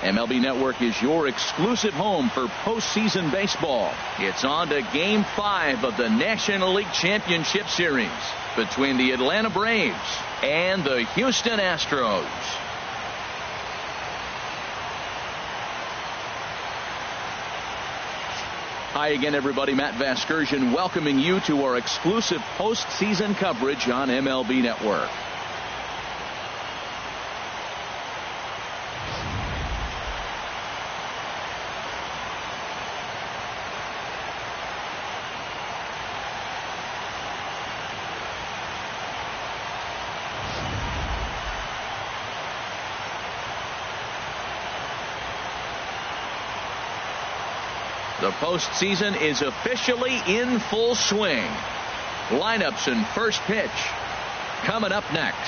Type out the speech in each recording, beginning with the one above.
MLB Network is your exclusive home for postseason baseball. It's on to Game 5 of the National League Championship Series between the Atlanta Braves and the Houston Astros. Hi again, everybody. Matt Vasgersian welcoming you to our exclusive postseason coverage on MLB Network. The postseason is officially in full swing. Lineups and first pitch coming up next.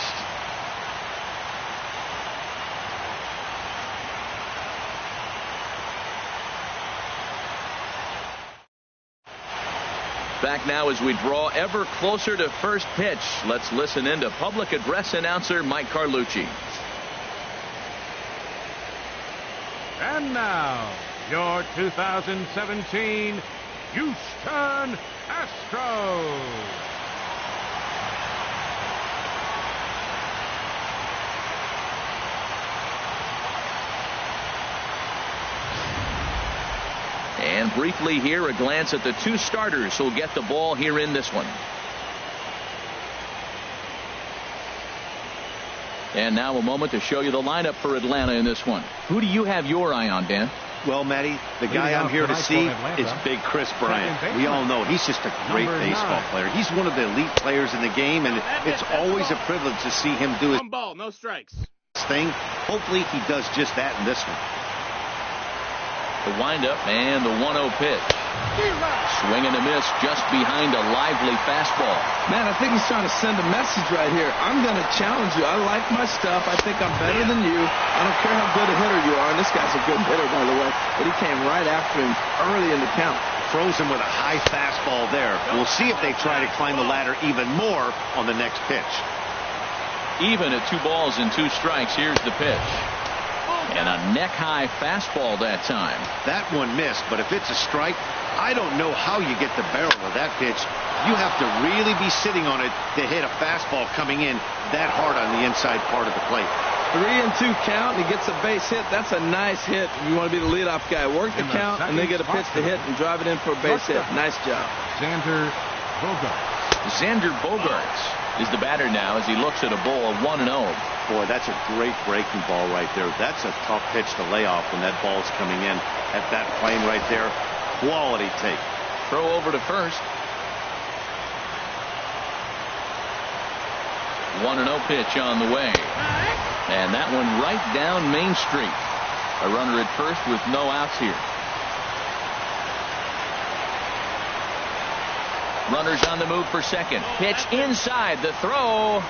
Back now as we draw ever closer to first pitch. Let's listen in to public address announcer Mike Carlucci. And now, your 2017 Houston Astros. And briefly here, a glance at the two starters who'll get the ball here in this one. And now a moment to show you the lineup for Atlanta in this one. Who do you have your eye on, Dan? Well, Matty, the guy I'm here to see is Big Chris Bryant. We all know he's just a great baseball player. He's one of the elite players in the game, and it's always a privilege to see him do his ball, no strikes thing. Hopefully he does just that in this one. The windup and the 1-0 pitch. Swing and a miss just behind a lively fastball. Man, I think he's trying to send a message right here. I'm going to challenge you. I like my stuff. I think I'm better than you. I don't care how good a hitter you are. And this guy's a good hitter, by the way. But he came right after him early in the count. Throws him with a high fastball there. We'll see if they try to climb the ladder even more on the next pitch. Even at 2 balls and 2 strikes, here's the pitch. And a neck-high fastball that time. That one missed, but if it's a strike, I don't know how you get the barrel of that pitch. You have to really be sitting on it to hit a fastball coming in that hard on the inside part of the plate. 3-2 count, and he gets a base hit. That's a nice hit. You want to be the leadoff guy. Work the count, and then get a pitch to hit and drive it in for a base hit. Nice job. Xander Bogaerts is the batter now as he looks at a ball of 1-0. Boy, that's a great breaking ball right there. That's a tough pitch to lay off when that ball's coming in at that plane right there. Quality take. Throw over to first. 1-0 pitch on the way. And that one right down Main Street. A runner at first with no outs here. Runners on the move for second. Pitch inside. The throw.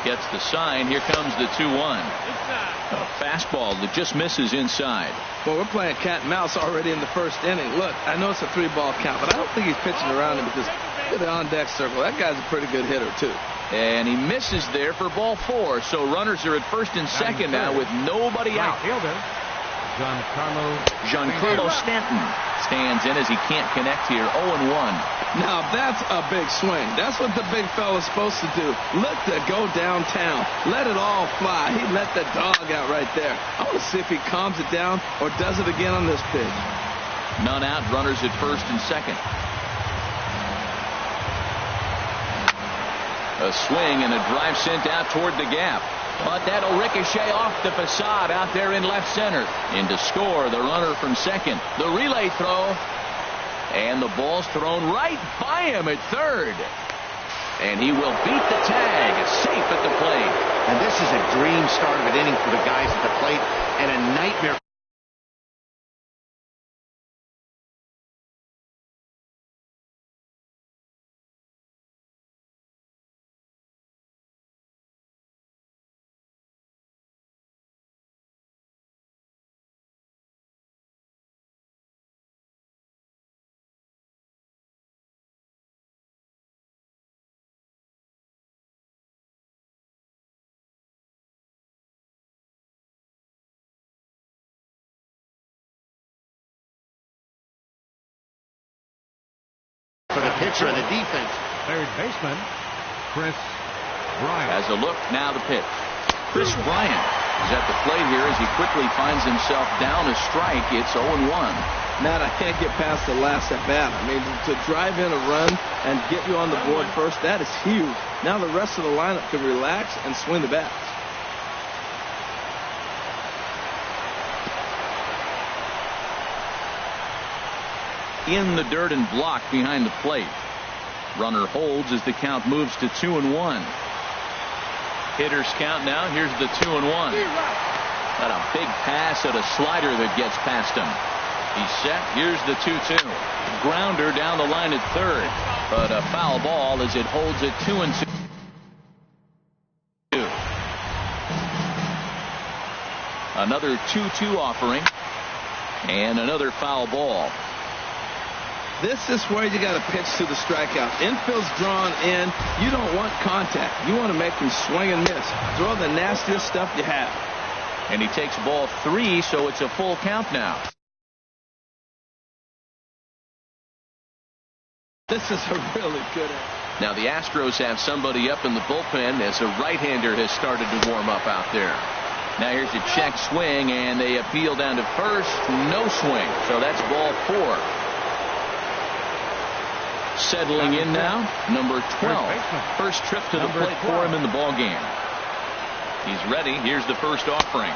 Gets the sign. Here comes the 2-1. A fastball that just misses inside. Well, we're playing cat and mouse already in the first inning. Look, I know it's a 3-ball count, but I don't think he's pitching around him because look at the on-deck circle. That guy's a pretty good hitter, too. And he misses there for ball 4. So runners are at first and second now with nobody out. Giancarlo Stanton stands in as he can't connect here. 0-1. Now that's a big swing. That's what the big fella's supposed to do. Look to go downtown. Let it all fly. He let the dog out right there. I want to see if he calms it down or does it again on this pitch. None out. Runners at first and second. A swing and a drive sent out toward the gap. But that'll ricochet off the facade out there in left center. In to score the runner from second. The relay throw. And the ball's thrown right by him at third. And he will beat the tag. Safe at the plate. And this is a dream start of an inning for the guys at the plate and a nightmare pitcher and the defense. Third baseman, Chris Bryant. Has a look, now the pitch. Chris Bryant is at the plate here as he quickly finds himself down a strike. It's 0-1. Matt, I can't get past the last at bat. I mean, to drive in a run and get you on the board first, that is huge. Now the rest of the lineup can relax and swing the bats. In the dirt and blocked behind the plate. Runner holds as the count moves to 2-1. Hitters count now. Here's the 2-1. Got a big pass at a slider that gets past him. He's set. Here's the 2-2. Grounder down the line at third, but a foul ball as it holds at 2-2. Another 2-2 offering and another foul ball. This is where you got to pitch to the strikeout. Infield's drawn in. You don't want contact. You want to make him swing and miss. Throw the nastiest stuff you have. And he takes ball 3, so it's a full count now. This is a really good. Now the Astros have somebody up in the bullpen as a right-hander has started to warm up out there. Now here's a check swing, and they appeal down to first. No swing, so that's ball 4. Settling in now, number 12. First trip to the plate for him in the ball game. He's ready. Here's the first offering.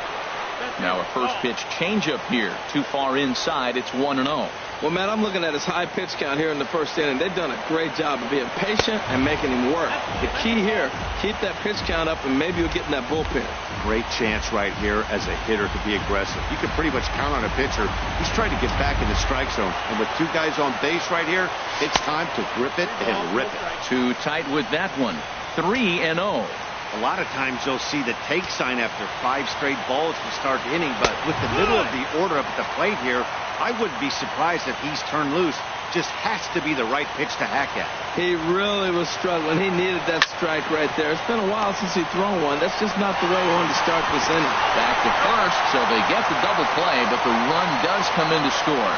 Now a first pitch changeup here. Too far inside. It's 1-0. Well, Matt, I'm looking at his high pitch count here in the first inning. They've done a great job of being patient and making him work. The key here, keep that pitch count up, and maybe you'll get in that bullpen. Great chance right here as a hitter to be aggressive. You can pretty much count on a pitcher. He's trying to get back in the strike zone. And with 2 guys on base right here, it's time to grip it and rip it. Too tight with that one. 3-0. A lot of times you'll see the take sign after 5 straight balls to start the inning, but with the middle of the order up at the plate here, I wouldn't be surprised if he's turned loose. Just has to be the right pitch to hack at. He really was struggling. He needed that strike right there. It's been a while since he's thrown one. That's just not the way he wanted to start this inning. Back to first, so they get the double play, but the run does come in to score.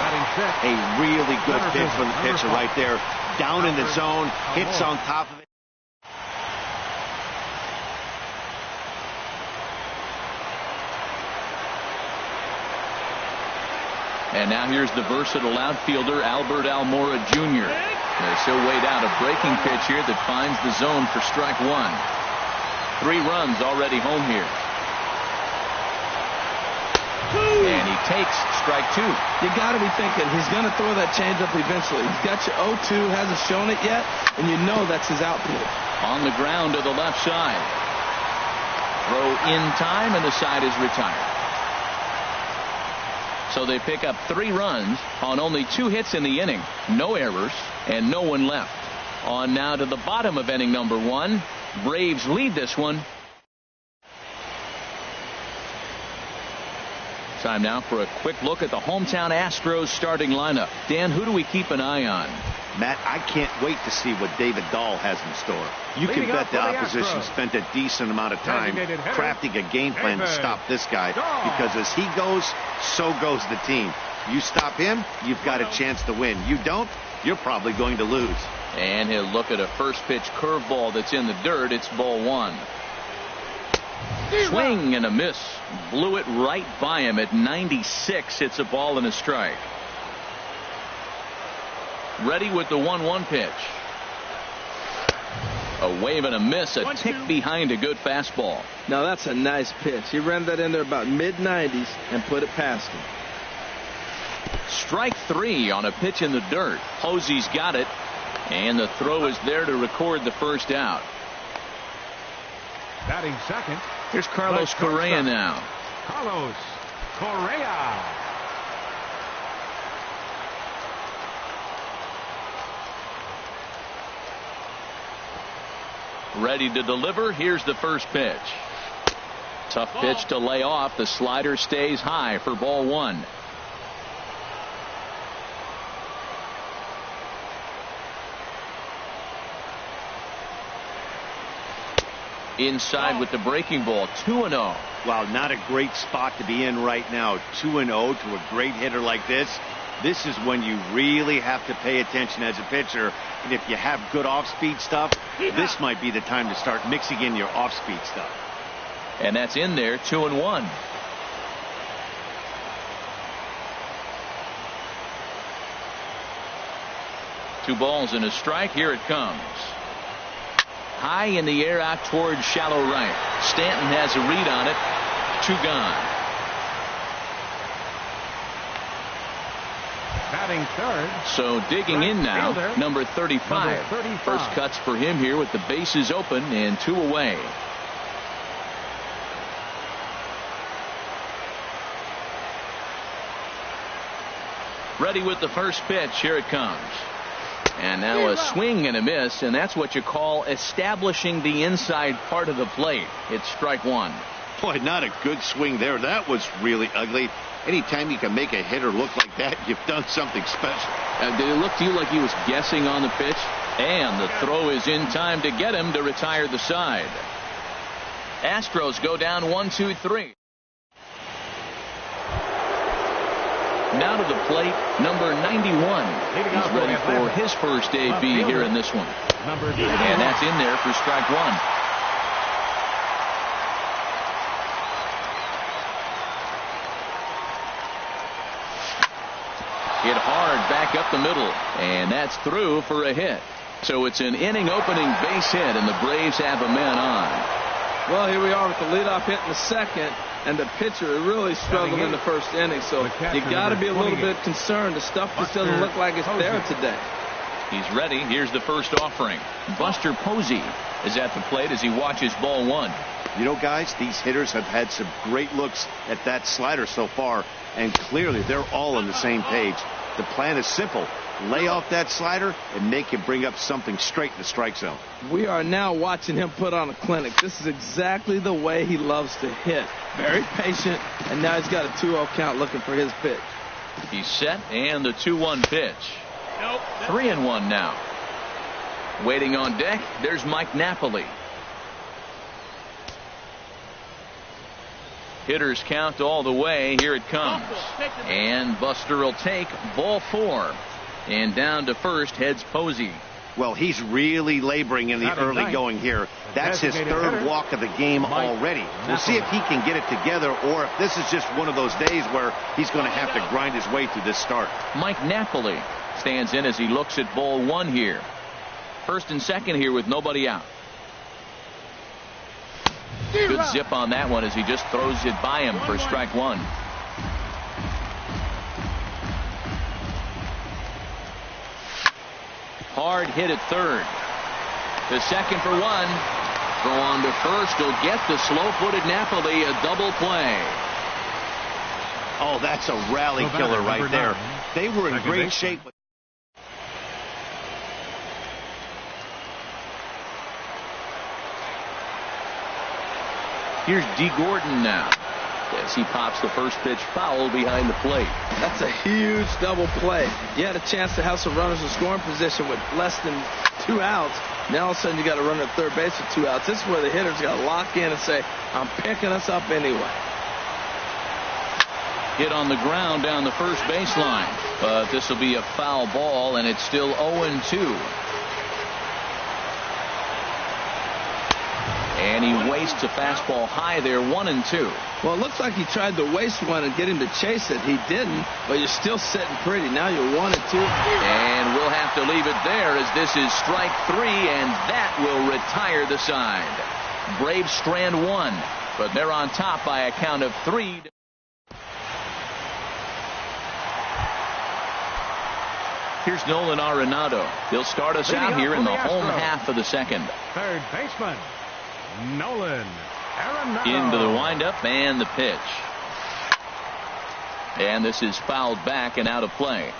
A really good pitch from the pitcher right there. Down in the zone, hits on top of it. And now here's the versatile outfielder, Albert Almora Jr. As he'll wait out a breaking pitch here that finds the zone for strike 1. 3 runs already home here. And he takes strike 2. You got to be thinking he's going to throw that changeup eventually. He's got you 0-2, hasn't shown it yet, and you know that's his outfield. On the ground to the left side. Throw in time, and the side is retired. So they pick up 3 runs on only 2 hits in the inning. No errors and no one left. On now to the bottom of inning number 1. Braves lead this one. Time now for a quick look at the hometown Astros starting lineup. Dan, who do we keep an eye on? Matt, I can't wait to see what David Dahl has in store. You can bet the opposition spent a decent amount of time crafting a game plan to stop this guy, because as he goes, so goes the team. You stop him, you've got a chance to win. You don't, you're probably going to lose. And he'll look at a first pitch curveball that's in the dirt. It's ball 1. Swing and a miss. Blew it right by him at 96. It's a ball and a strike. Ready with the 1-1 pitch. A wave and a miss, a tick behind a good fastball. Now that's a nice pitch. He ran that in there about mid-90s and put it past him. Strike 3 on a pitch in the dirt. Posey's got it, and the throw is there to record the first out. Batting second. Here's Carlos Correa now. Carlos Correa. Ready to deliver. Here's the first pitch. Tough pitch to lay off. The slider stays high for ball 1. Inside with the breaking ball. 2-0. Wow, not a great spot to be in right now. 2-0 to a great hitter like this. This is when you really have to pay attention as a pitcher. And if you have good off-speed stuff, this might be the time to start mixing in your off-speed stuff. And that's in there, 2-1. Two balls and a strike. Here it comes. High in the air out towards shallow right. Stanton has a read on it. 2 gone. Batting third. So digging in now, number 35. First cuts for him here with the bases open and 2 away. Ready with the first pitch. Here it comes. And now a swing and a miss, and that's what you call establishing the inside part of the plate. It's strike 1. Boy, not a good swing there. That was really ugly. Anytime you can make a hitter look like that, you've done something special. Did it look to you like he was guessing on the pitch? And the throw is in time to get him to retire the side. Astros go down 1-2-3. Now to the plate, number 91. He's ready for his first AB here in this one. And that's in there for strike 1. Hit hard back up the middle, and that's through for a hit. So it's an inning opening base hit, and the Braves have a man on. Well, here we are with the leadoff hit in the second, and the pitcher really struggled in the first inning. So you got to be a little bit concerned. The stuff just doesn't look like it's there today. He's ready. Here's the first offering. Buster Posey is at the plate as he watches ball 1. You know, guys, these hitters have had some great looks at that slider so far, and clearly they're all on the same page. The plan is simple. Lay off that slider and make him bring up something straight in the strike zone. We are now watching him put on a clinic. This is exactly the way he loves to hit. Very patient, and now he's got a 2-0 count looking for his pitch. He's set, and the 2-1 pitch. 3-1 now. Waiting on deck, there's Mike Napoli. Hitters count all the way. Here it comes. And Buster will take ball 4. And down to first heads Posey. Well, he's really laboring in the early going here. That's his third walk of the game already. We'll see if he can get it together or if this is just one of those days where he's going to have to grind his way through this start. Mike Napoli stands in as he looks at ball 1 here. First and second here with nobody out. Good zip on that one as he just throws it by him for strike 1. Hard hit at third. The second for 1. Throw on to first. He'll get the slow-footed Napoli a double play. Oh, that's a rally killer right there. They were in great shape. Here's D. Gordon now as he pops the first pitch foul behind the plate. That's a huge double play. You had a chance to have some runners in scoring position with less than 2 outs. Now all of a sudden you got a runner at third base with 2 outs. This is where the hitter's got to lock in and say, I'm picking us up anyway. Hit on the ground down the first baseline, but this will be a foul ball, and it's still 0-2. And he wastes a fastball high there, 1-2. Well, it looks like he tried to waste one and get him to chase it. He didn't, but you're still sitting pretty. Now you're 1-2. And we'll have to leave it there as this is strike 3, and that will retire the side. Braves strand 1, but they're on top by a count of 3. Here's Nolan Arenado. He'll start us out here in the home half of the second. Third baseman, Nolan Arenado. Into the windup and the pitch. And this is fouled back and out of play.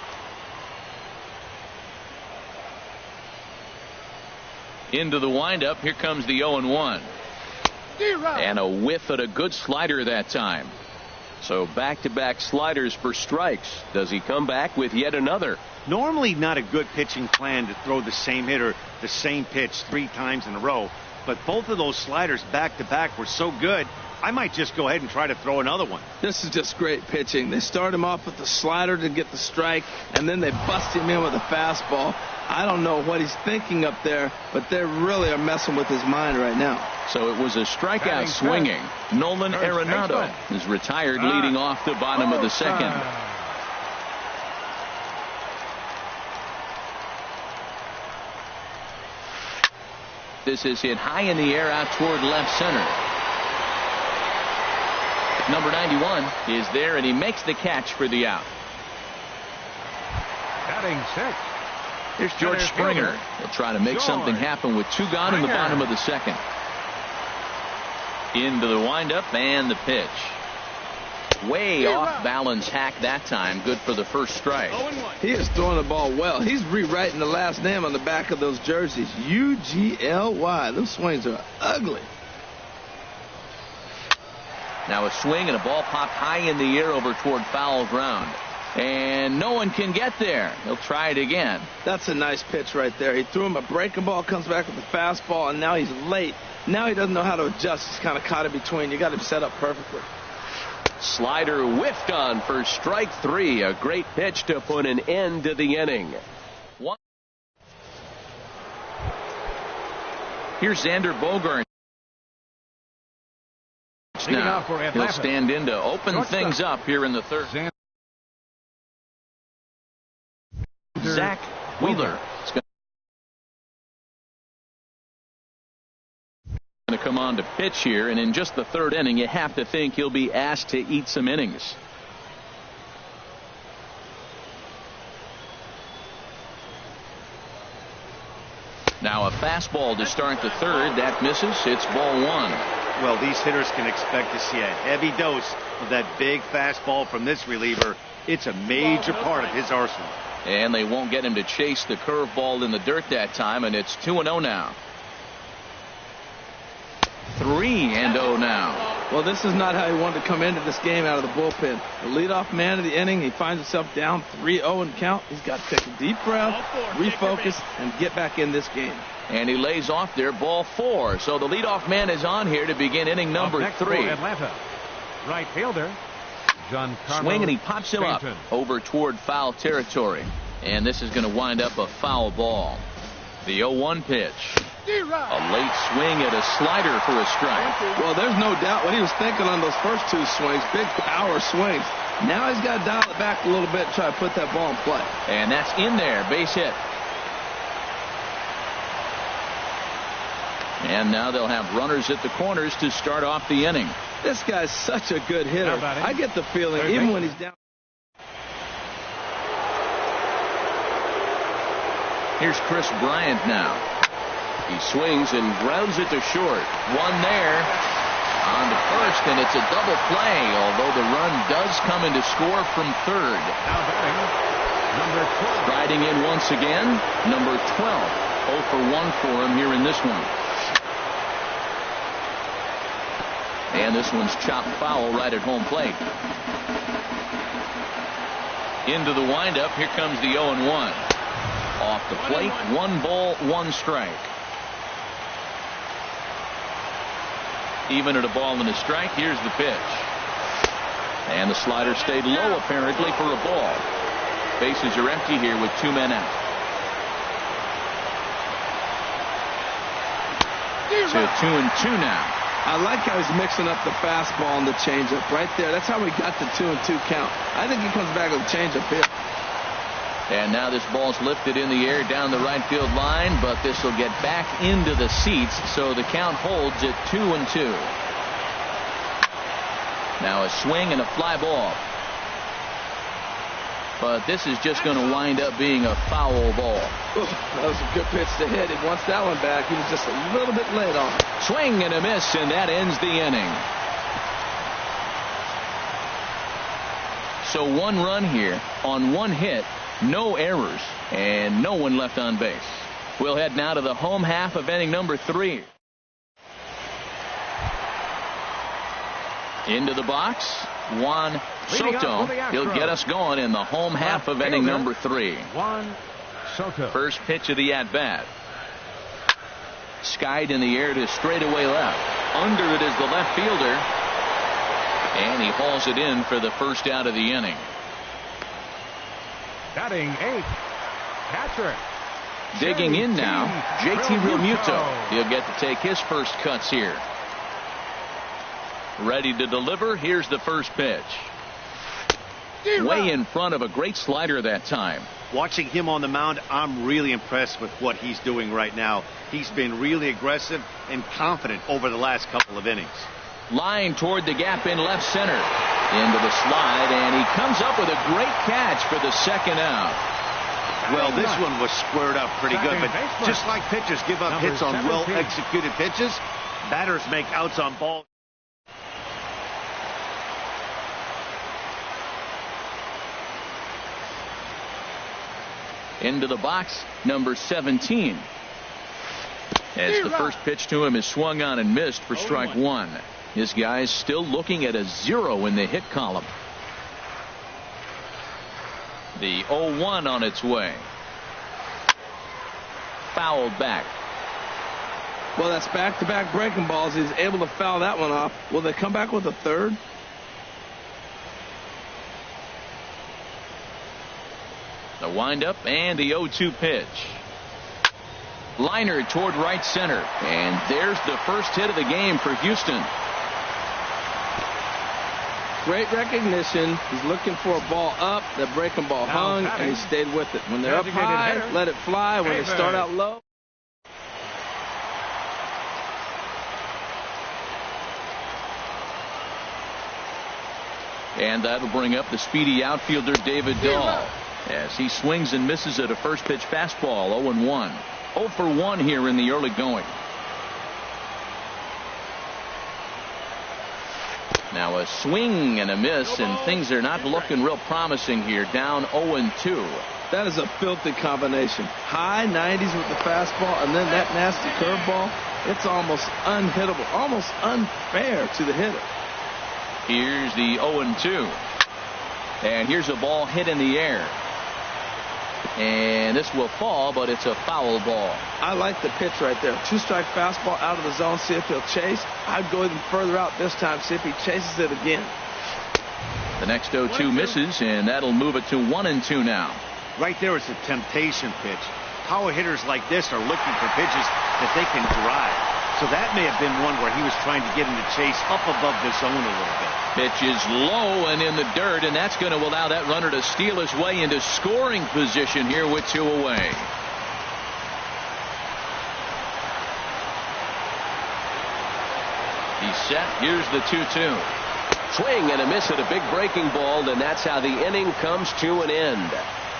Into the windup. Here comes the 0-1. And a whiff at a good slider that time. So back-to-back sliders for strikes. Does he come back with yet another? Normally not a good pitching plan to throw the same hitter the same pitch 3 times in a row. But both of those sliders back-to-back were so good I might just go ahead and try to throw another one. This is just great pitching. They start him off with the slider to get the strike, and then they bust him in with a fastball. I don't know what he's thinking up there, but they really are messing with his mind right now. So it was a strikeout swinging. Nolan Arenado is retired, leading off the bottom of the second. This is hit high in the air out toward left center. Number 91 is there, and he makes the catch for the out. Batting sixth. Here's George Springer. He'll try to make something happen with 2 gone in the bottom of the second. Into the windup and the pitch. Way off balance hack that time. Good for the first strike. He is throwing the ball well. He's rewriting the last name on the back of those jerseys. UGLY. Those swings are ugly. Now a swing and a ball popped high in the air over toward foul ground. And no one can get there. He'll try it again. That's a nice pitch right there. He threw him a breaking ball, comes back with a fastball, and now he's late. Now he doesn't know how to adjust. He's kind of caught in between. You got him set up perfectly. Slider whiffed on for strike 3. A great pitch to put an end to the inning. Here's Xander Bogaerts. Now he'll stand in to open things up here in the third. Zach Wheeler is going to come on to pitch here, and in just the third inning, you have to think he'll be asked to eat some innings. Now a fastball to start the third. That misses. It's ball 1. Well, these hitters can expect to see a heavy dose of that big fastball from this reliever. It's a major part of his arsenal. And they won't get him to chase the curveball in the dirt that time, and it's 2-0 now. 3-0 now. Well, this is not how he wanted to come into this game out of the bullpen. The leadoff man of the inning, he finds himself down 3-0 in count. He's got to take a deep breath, refocus, and get back in this game. And he lays off there, ball 4. So the leadoff man is on here to begin inning number 3. Atlanta, right fielder, swing, and he pops him up over toward foul territory. And this is going to wind up a foul ball. The 0-1 pitch. A late swing at a slider for a strike. Well, there's no doubt what he was thinking on those first 2 swings. Big power swings. Now he's got to dial it back a little bit and try to put that ball in play. And that's in there. Base hit. And now they'll have runners at the corners to start off the inning. This guy's such a good hitter. I get the feeling even when he's down. Here's Chris Bryant now. He swings and grounds it to short. One there on the first, and it's a double play, although the run does come in to score from third. Number 12. Striding in once again, number 12. 0 for 1 for him here in this one. And this one's chopped foul right at home plate. Into the windup. Here comes the 0-1. Off the plate. 1 ball, 1 strike. Even at a ball and a strike. Here's the pitch. And the slider stayed low apparently for a ball. Bases are empty here with 2 men out. So 2-2 now. I like how he's mixing up the fastball and the changeup right there. That's how we got the 2-2 count. I think he comes back with a changeup here. And now this ball's lifted in the air down the right field line, but this will get back into the seats, so the count holds at 2-2. Now a swing and a fly ball. But this is just going to wind up being a foul ball. Ooh, that was a good pitch to hit. He wants that one back. He was just a little bit late on it. Swing and a miss, and that ends the inning. So 1 run here on 1 hit, no errors, and no one left on base. We'll head now to the home half of inning number 3. Into the box, Juan Soto. He'll get us going in the home half of inning number 3. Juan Soto. First pitch of the at-bat. Skied in the air to straightaway left. Under it is the left fielder. And he hauls it in for the first out of the inning. Batting eighth, catcher. Digging in now, JT Realmuto. He'll get to take his first cuts here. Ready to deliver. Here's the first pitch. Way in front of a great slider that time. Watching him on the mound, I'm really impressed with what he's doing right now. He's been really aggressive and confident over the last couple of innings. Line toward the gap in left center. Into the slide, and he comes up with a great catch for the second out. Well, this one was squared up pretty good, but just like pitchers give up hits on well-executed pitches, batters make outs on balls. Into the box, number 17. As the first pitch to him is swung on and missed for strike one. His guy's still looking at a 0 in the hit column. The 0-1 on its way. Fouled back. Well, that's back-to-back breaking balls. He's able to foul that one off. Will they come back with a third? The windup and the 0-2 pitch. Liner toward right center. And there's the first hit of the game for Houston. Great recognition. He's looking for a ball up. That breaking ball hung, and he stayed with it. When they're up high, let it fly. When they start out low. And that'll bring up the speedy outfielder David Dahl as he swings and misses at a first pitch fastball. 0-1. 0 for 1 here in the early going. Now a swing and a miss, and things are not looking real promising here. Down 0-2. That is a filthy combination. High 90s with the fastball, and then that nasty curveball. It's almost unhittable, almost unfair to the hitter. Here's the 0-2. And here's a ball hit in the air. And this will fall, but it's a foul ball. I like the pitch right there. 2-strike fastball out of the zone. See if he'll chase. I'd go even further out this time. See if he chases it again. The next 0-2 misses, and that'll move it to 1-2 now. Right there is a temptation pitch. Power hitters like this are looking for pitches that they can drive. So that may have been one where he was trying to get him to chase up above the zone a little bit. Pitch is low and in the dirt, and that's going to allow that runner to steal his way into scoring position here with 2 away. He's set. Here's the 2-2. Swing and a miss at a big breaking ball, and that's how the inning comes to an end.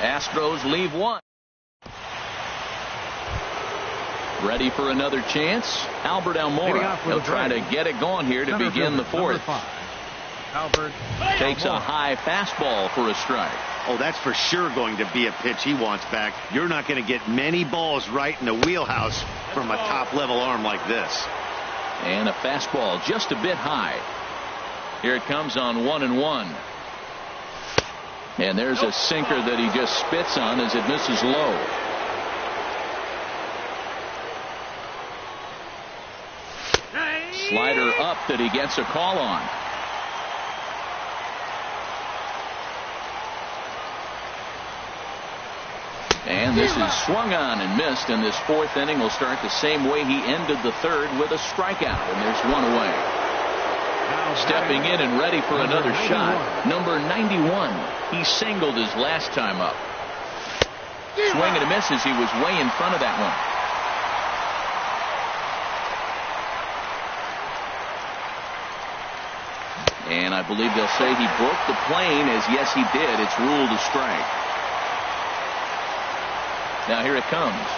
Astros leave one. Ready for another chance. Albert Almora. He'll try to get it going here to begin the fourth. Albert takes a high fastball for a strike. Oh, that's for sure going to be a pitch he wants back. You're not going to get many balls right in the wheelhouse from a top-level arm like this. And a fastball just a bit high. Here it comes on 1-1. And there's a sinker that he just spits on as it misses low. Slider up that he gets a call on. And this is swung on and missed, and this fourth inning will start the same way he ended the third, with a strikeout, and there's one away. Stepping in and ready for another shot, number 91. He singled his last time up. Swing and a miss as he was way in front of that one. And I believe they'll say he broke the plane, as yes he did. It's ruled a strike. Now here it comes.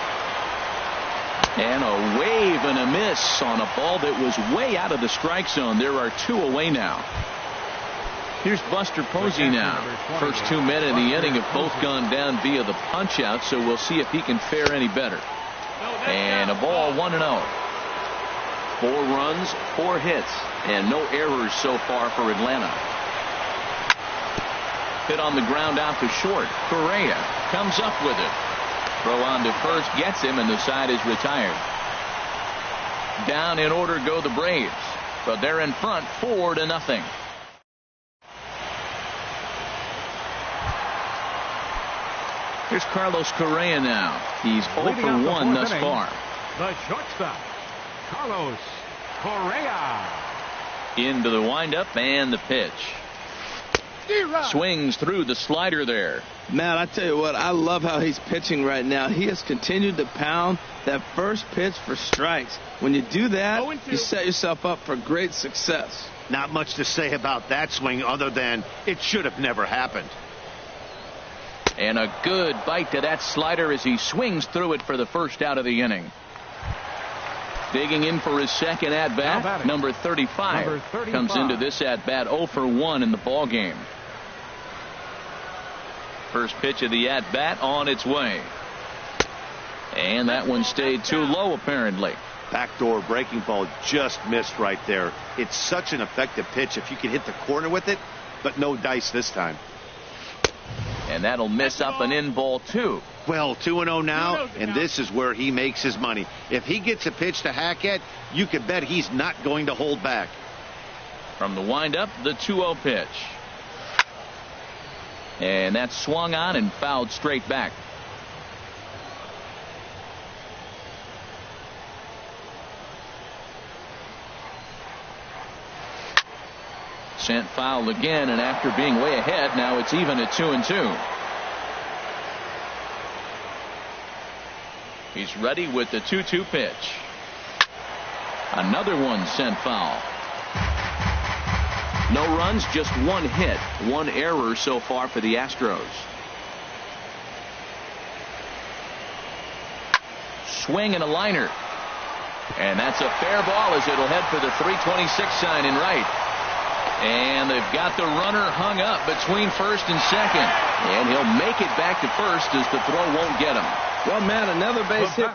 And a wave and a miss on a ball that was way out of the strike zone. There are 2 away now. Here's Buster Posey now. First 2 men in the inning have both gone down via the punch out, so we'll see if he can fare any better. And a ball, 1-0. 4 runs, 4 hits, and no errors so far for Atlanta. Hit on the ground out to short. Correa comes up with it. Throw on to first, gets him, and the side is retired. Down in order go the Braves, but they're in front 4-0. Here's Carlos Correa now. He's 0 for 1 thus far. The shortstop, Carlos Correa. Into the windup and the pitch. Swings through the slider there. Matt, I tell you what, I love how he's pitching right now. He has continued to pound that first pitch for strikes. When you do that, you set yourself up for great success. Not much to say about that swing other than it should have never happened. And a good bite to that slider as he swings through it for the first out of the inning. Digging in for his second at-bat, number 35, comes into this at-bat 0 for 1 in the ball game. First pitch of the at-bat on its way. And that one stayed too low, apparently. Backdoor breaking ball just missed right there. It's such an effective pitch if you can hit the corner with it, but no dice this time. And that'll miss up an in ball, too. Well, 2-0 now, and this is where he makes his money. If he gets a pitch to hack at, you can bet he's not going to hold back. From the windup, the 2-0 pitch. And that's swung on and fouled straight back. Sent foul again, and after being way ahead, now it's even at 2-2. He's ready with the 2-2 pitch. Another one sent foul. No runs, just one hit, one error so far for the Astros. Swing and a liner. And that's a fair ball as it'll head for the 326 sign in right. And they've got the runner hung up between first and second. And he'll make it back to first as the throw won't get him. Well, Matt, another base hit.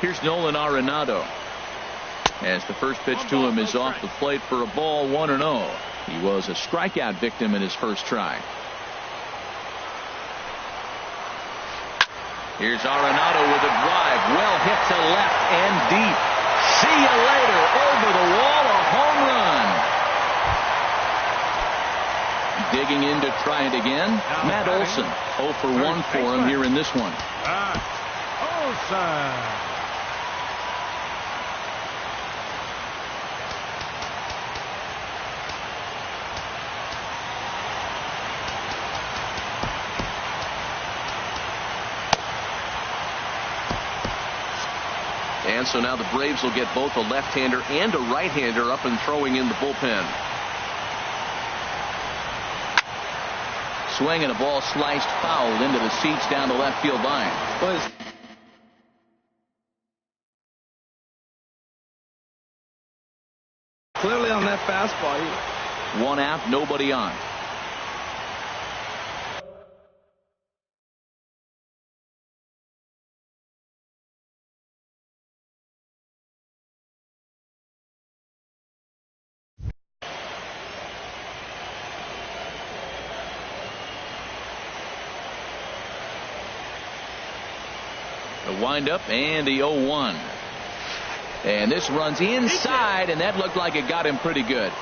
Here's Nolan Arenado. As the first pitch to him is off the plate for a ball, 1-0. He was a strikeout victim in his first try. Here's Arenado with a drive. Well hit to left and deep. See you later. Over the wall, a home run. Digging in to try it again. Matt Olson. 0 for 1 for him here in this one. Olson. And so now the Braves will get both a left-hander and a right-hander up and throwing in the bullpen. Swing and a ball sliced foul into the seats down the left field line. Clearly on that fastball. One out, nobody on. The windup and the 0-1. And this runs inside, and that looked like it got him pretty good.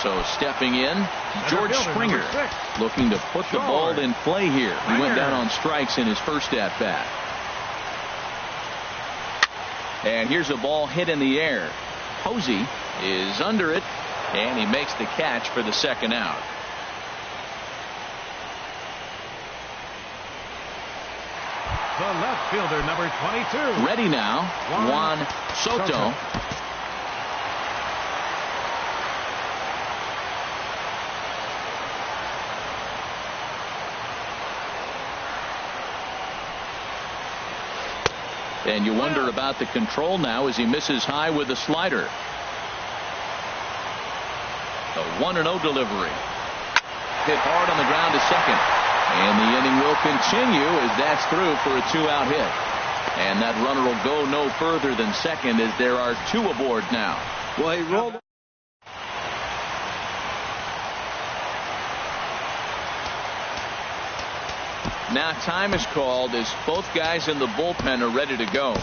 So stepping in, George Springer looking to put the ball in play here. He went down on strikes in his first at-bat. And here's a ball hit in the air. Posey is under it, and he makes the catch for the second out. The left fielder, number 22. Ready now, Juan Soto. And you wonder about the control now as he misses high with the slider. The 1-0 delivery. Hit hard on the ground to second. And the inning will continue as that's through for a 2-out hit. And that runner will go no further than second as there are 2 aboard now. Well, he rolled. Now time is called as both guys in the bullpen are ready to go.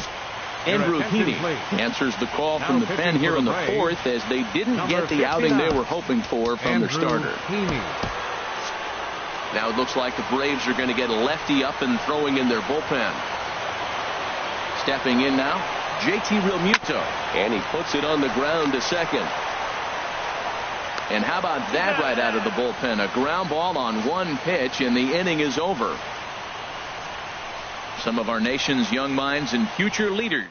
Andrew Heaney answers the call from the pen here in the fourth, as they didn't get the outing they were hoping for from their starter. Now it looks like the Braves are going to get a lefty up and throwing in their bullpen. Stepping in now, JT Realmuto, and he puts it on the ground to second. And how about that right out of the bullpen? A ground ball on one pitch, and the inning is over. Some of our nation's young minds and future leaders.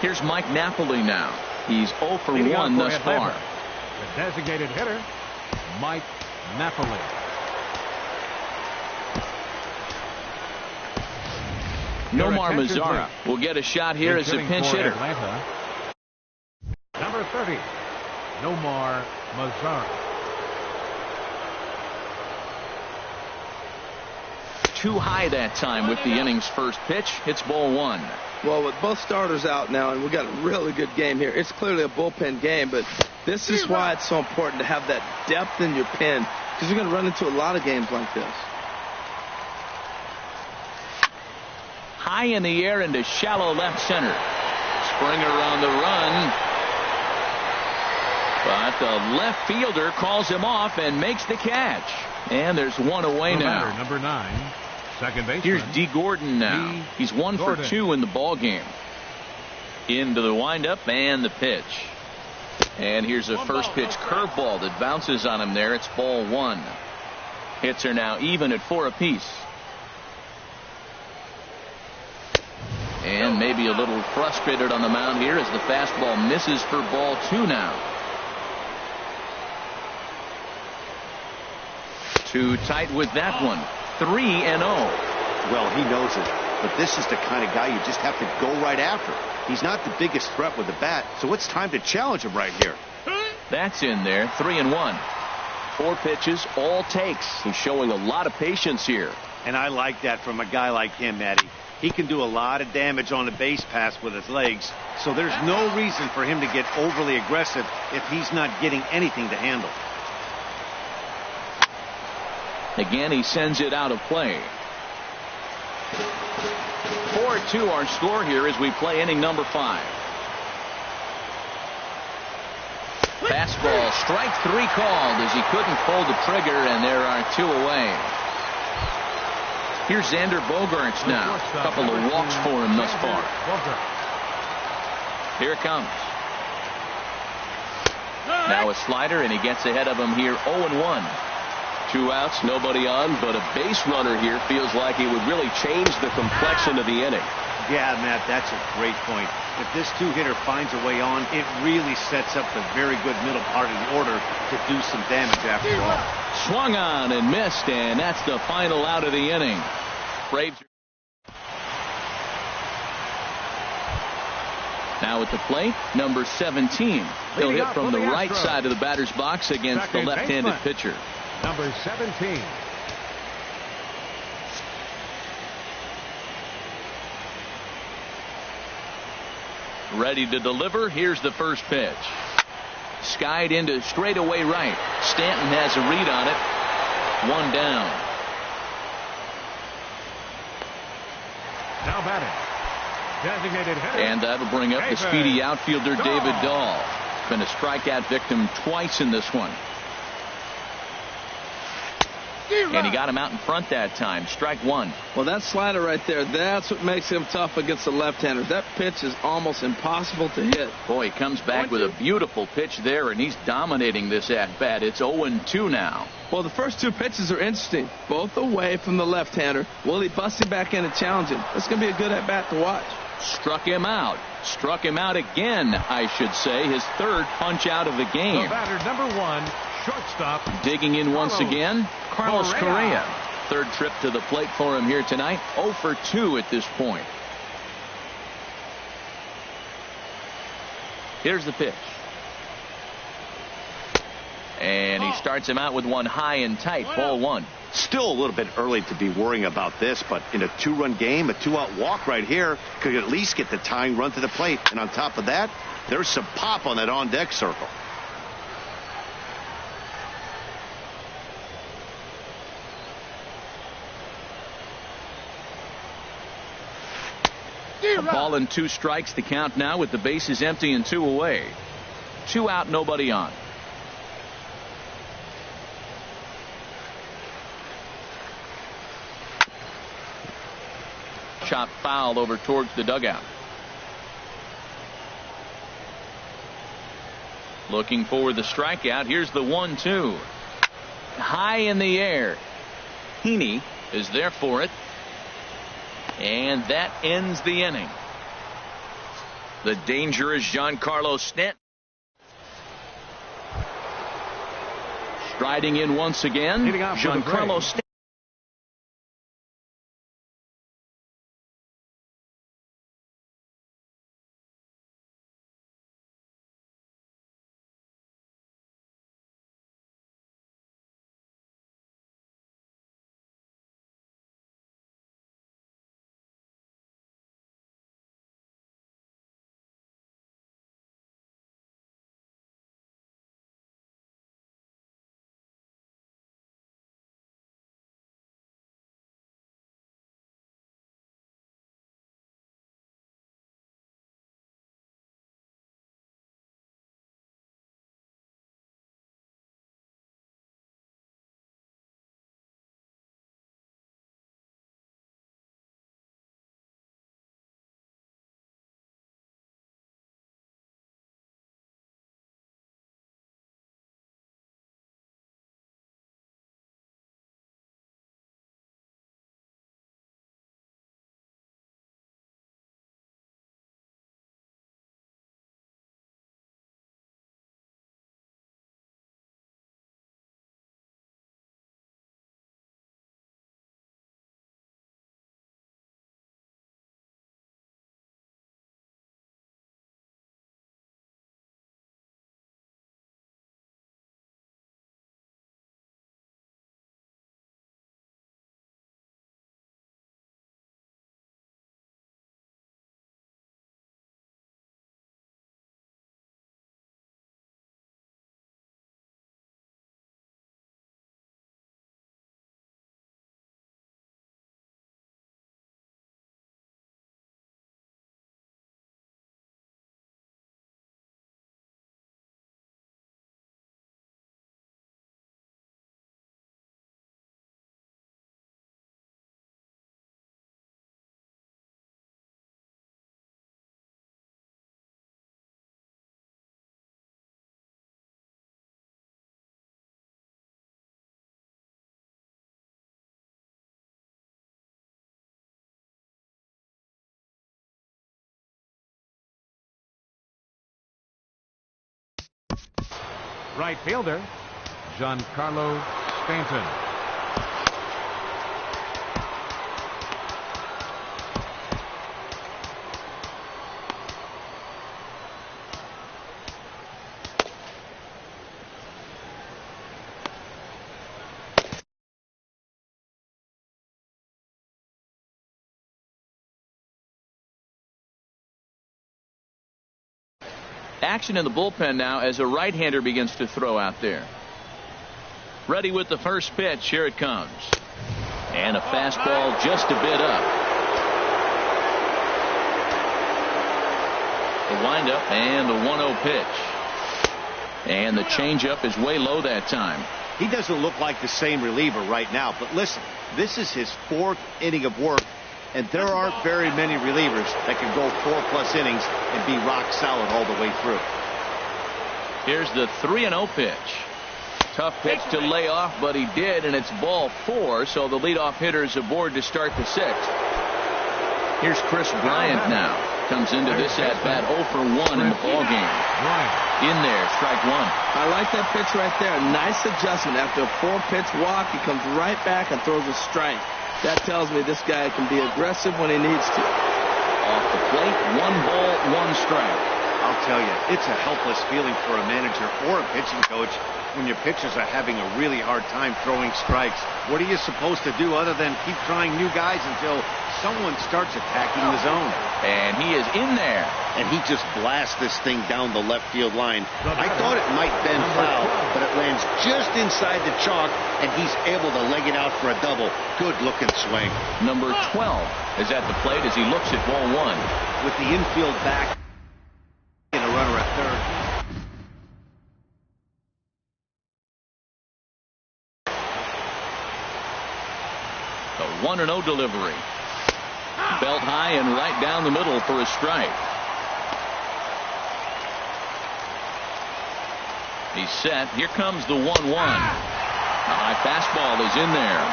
Here's Mike Napoli now. He's 0 for 1 thus far. The designated hitter, Mike Napoli. Nomar Mazara will get a shot here as a pinch hitter. Number 30, Nomar Mazara. Too high that time with the inning's first pitch. It's ball one. Well, with both starters out now, and we got a really good game here. It's clearly a bullpen game, but this is why it's so important to have that depth in your pen, because you're going to run into a lot of games like this. High in the air into shallow left center. Springer on the run. But the left fielder calls him off and makes the catch. And there's one away now. Number 9, second baseman. Here's D. Gordon now. He's 1 for 2 in the ball game. Into the windup and the pitch. And here's a first pitch curveball that bounces on him there. It's ball one. Hits are now even at 4 apiece. And maybe a little frustrated on the mound here as the fastball misses for ball 2 now. Too tight with that one. 3-0. Well, he knows it. But this is the kind of guy you just have to go right after. He's not the biggest threat with the bat, so it's time to challenge him right here. That's in there. 3-1. 4 pitches, all takes. He's showing a lot of patience here. And I like that from a guy like him, Eddie. He can do a lot of damage on the base pass with his legs, so there's no reason for him to get overly aggressive if he's not getting anything to handle. Again, he sends it out of play. 4-2 our score here as we play inning number 5. Fastball, strike 3 called as he couldn't pull the trigger, and there are 2 away. Here's Xander Bogaerts now. A couple of walks for him thus far. Here it comes. Now a slider, and he gets ahead of him here. 0-1. 2 outs, nobody on, but a base runner here feels like it would really change the complexion of the inning. Yeah, Matt, that's a great point. If this 2-hitter finds a way on, it really sets up the very good middle part of the order to do some damage after all. Swung on and missed, and that's the final out of the inning. Braves. Now at the plate, number 17. He'll hit from the right side of the batter's box against the left-handed pitcher. Number 17. Ready to deliver. Here's the first pitch. Skied into straightaway right. Stanton has a read on it. 1 down. Now batting, designated hitter. And that'll bring up the speedy outfielder David Dahl. Been a strikeout victim twice in this one. And he got him out in front that time. Strike 1. Well, that slider right there, that's what makes him tough against the left-handers. That pitch is almost impossible to hit. Boy, he comes back with a beautiful pitch there, and he's dominating this at-bat. It's 0-2 now. Well, the first 2 pitches are interesting. Both away from the left-hander. Will he bust him back in and challenge him? That's going to be a good at-bat to watch. Struck him out. Struck him out again, I should say. His 3rd punch out of the game. The batter, number 1, shortstop. Digging in once again, Carlos Correa. 3rd trip to the plate for him here tonight. 0 for 2 at this point. Here's the pitch. And he starts him out with one high and tight. Ball 1. Still a little bit early to be worrying about this, but in a 2-run game, a 2-out walk right here could at least get the tying run to the plate. And on top of that, there's some pop on that on-deck circle. 3 A ball and 2 strikes to count now with the bases empty and 2 away. 2 out, nobody on. Chop foul over towards the dugout. Looking for the strikeout. Here's the 1-2. High in the air. Heaney is there for it. And that ends the inning. The dangerous Giancarlo Stanton. Striding in once again, Giancarlo Stanton. Right fielder, Giancarlo Stanton. Action in the bullpen now as a right-hander begins to throw out there. Ready with the first pitch. Here it comes. And a fastball just a bit up. The windup and the 1-0 pitch. And the changeup is way low that time. He doesn't look like the same reliever right now, but listen, this is his 4th inning of work, and there aren't very many relievers that can go 4+ innings and be rock solid all the way through. Here's the 3-0 pitch. Tough pitch to lay off, but he did, and it's ball 4, so the leadoff hitter is aboard to start the 6th. Here's Chris Bryant now. Comes into this at-bat 0 for 1 in the ballgame. In there, strike 1. I like that pitch right there. Nice adjustment. After a 4-pitch walk, he comes right back and throws a strike. That tells me this guy can be aggressive when he needs to. Off the plate, 1 ball, 1 strike. I'll tell you, it's a helpless feeling for a manager or a pitching coach when your pitchers are having a really hard time throwing strikes. What are you supposed to do other than keep trying new guys until someone starts attacking the zone? And he is in there. And he just blasts this thing down the left field line. I thought it might bend foul, but it lands just inside the chalk, and he's able to leg it out for a double. Good-looking swing. Number 12 is at the plate as he looks at ball one. With the infield back and a runner at third. The 1-0 delivery. Belt high and right down the middle for a strike. He's set. Here comes the 1-1. A high fastball is in there.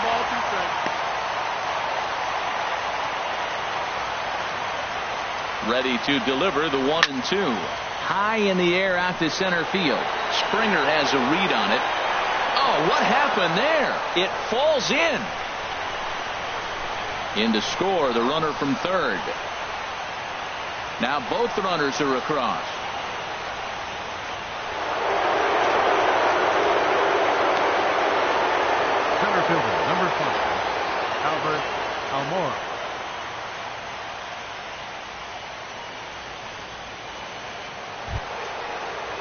Ready to deliver the 1-2. High in the air out to center field. Springer has a read on it. Oh, what happened there? It falls in. In to score, the runner from third. Now both runners are across. Center fielder, number 5, Albert Almora.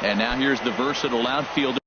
And now here's the versatile outfielder.